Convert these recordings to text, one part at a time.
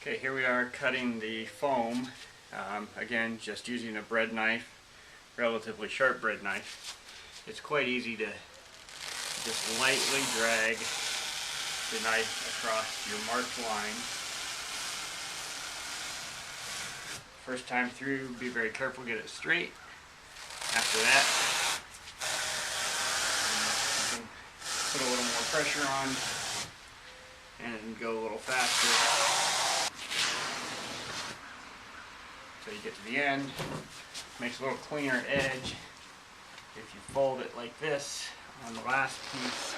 Okay, here we are cutting the foam. Again, just using a bread knife, relatively sharp bread knife. It's quite easy to just lightly drag the knife across your marked line. First time through, be very careful, get it straight. After that, you can put a little more pressure on and go a little faster. So you get to the end, makes a little cleaner edge. If you fold it like this on the last piece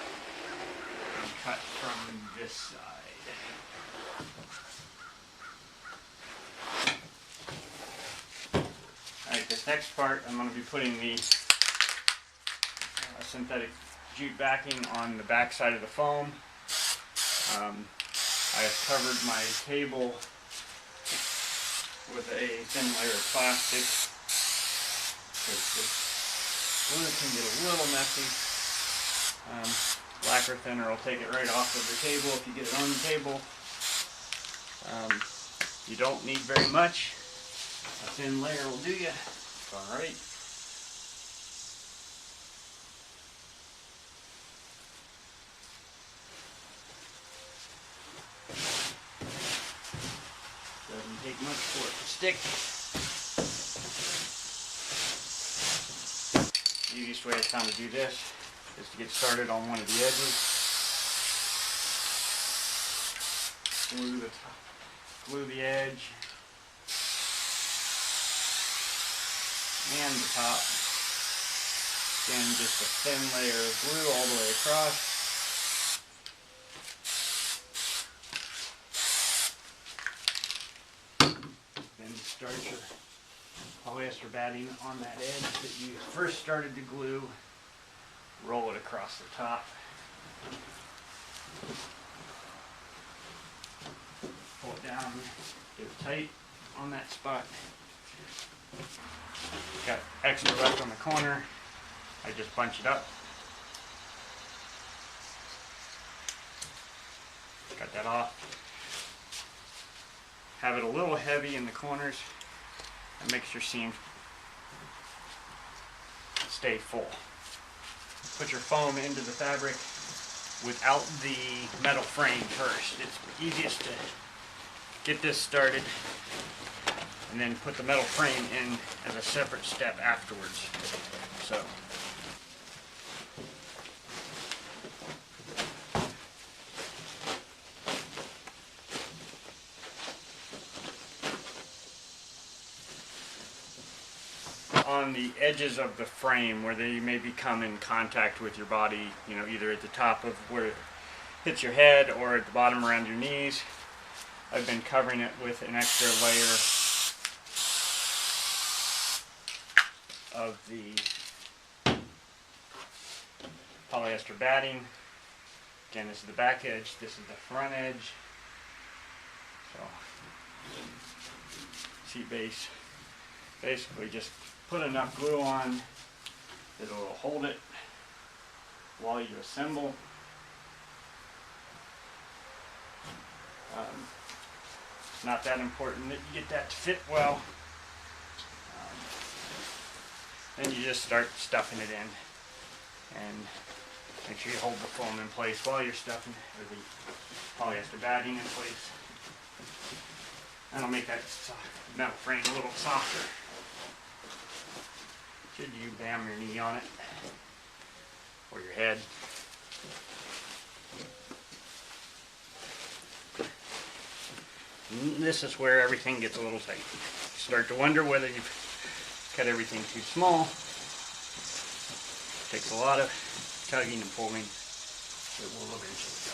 and cut from this side. Alright, this next part I'm going to be putting the synthetic jute backing on the back side of the foam. I have covered my table with a thin layer of plastic because this glue can get a little messy. Lacquer thinner will take it right off of the table if you get it on the table. You don't need very much. A thin layer will do you. It's alright. Doesn't take much for it to stick. The easiest way I found to do this is to get started on one of the edges. Glue the top, glue the edge and the top. Again, just a thin layer of glue all the way across. Start your polyester batting on that edge that you first started to glue. Roll it across the top. Pull it down, get it tight on that spot. Got extra left on the corner. I just bunch it up. Cut that off. Have it a little heavy in the corners. That makes your seam stay full. Put your foam into the fabric without the metal frame first. It's easiest to get this started and then put the metal frame in as a separate step afterwards. So. On the edges of the frame where they maybe come in contact with your body, you know, either at the top of where it hits your head or at the bottom around your knees, I've been covering it with an extra layer of the polyester batting. Again, this is the back edge, this is the front edge. So, seat base, basically just put enough glue on that it will hold it while you assemble. It's not that important that you get that to fit well. Then you just start stuffing it in and make sure you hold the foam in place while you're stuffing, or the polyester batting in place. That'll make that metal frame a little softer. Should you bam your knee on it or your head. And this is where everything gets a little tight. You start to wonder whether you've cut everything too small. It takes a lot of tugging and pulling. It will eventually go.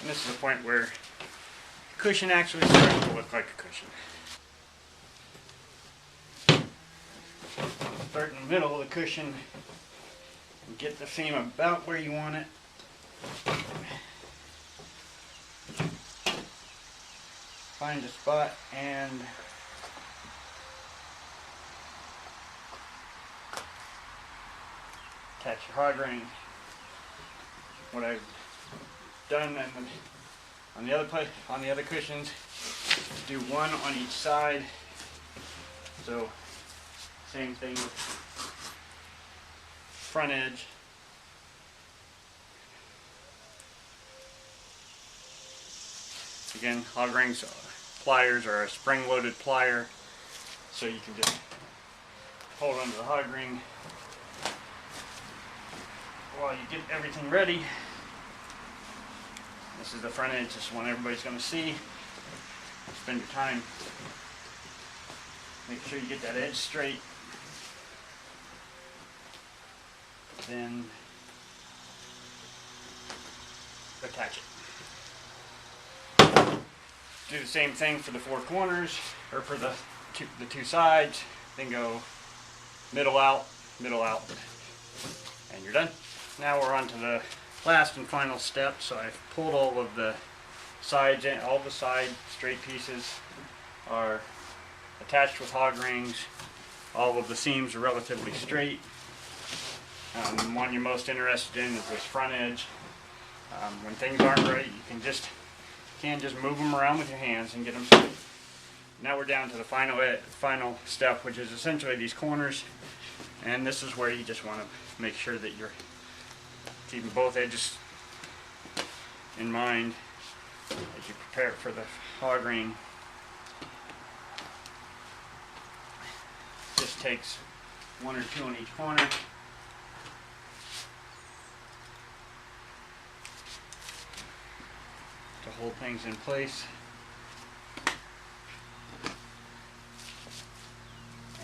And this is the point where the cushion actually starts to look like a cushion. Start in the middle of the cushion and get the seam about where you want it. Find a spot and attach your hog ring. What I've done on the other cushions, do one on each side. So same thing with front edge. Again, hog rings pliers are a spring-loaded plier, so you can just hold onto the hog ring while you get everything ready. This is the front edge. This is one everybody's going to see. Spend your time. Make sure you get that edge straight. Then attach it. Do the same thing for the four corners, or for the two sides. Then go middle out, and you're done. Now we're on to the last and final step. So I've pulled all of the sides in. All the side straight pieces are attached with hog rings. All of the seams are relatively straight. The one you're most interested in is this front edge. When things aren't right, you can just move them around with your hands and get them straight. Now we're down to the final step, which is essentially these corners. And this is where you just want to make sure that you're keeping both edges in mind as you prepare for the hog ring. Just takes one or two on each corner. To hold things in place.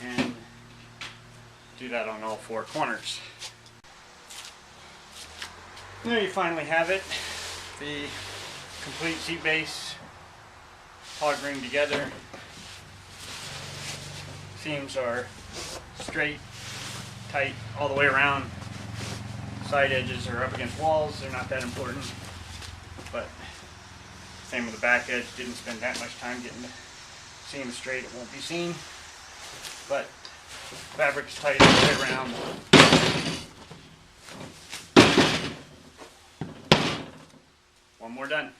And do that on all four corners. There you finally have it. The complete seat base, hog ring together. Seams are straight, tight all the way around. Side edges are up against walls. They're not that important. But same with the back edge. Didn't spend that much time getting the seams straight. It won't be seen. But fabric's tight all the way around. One more done.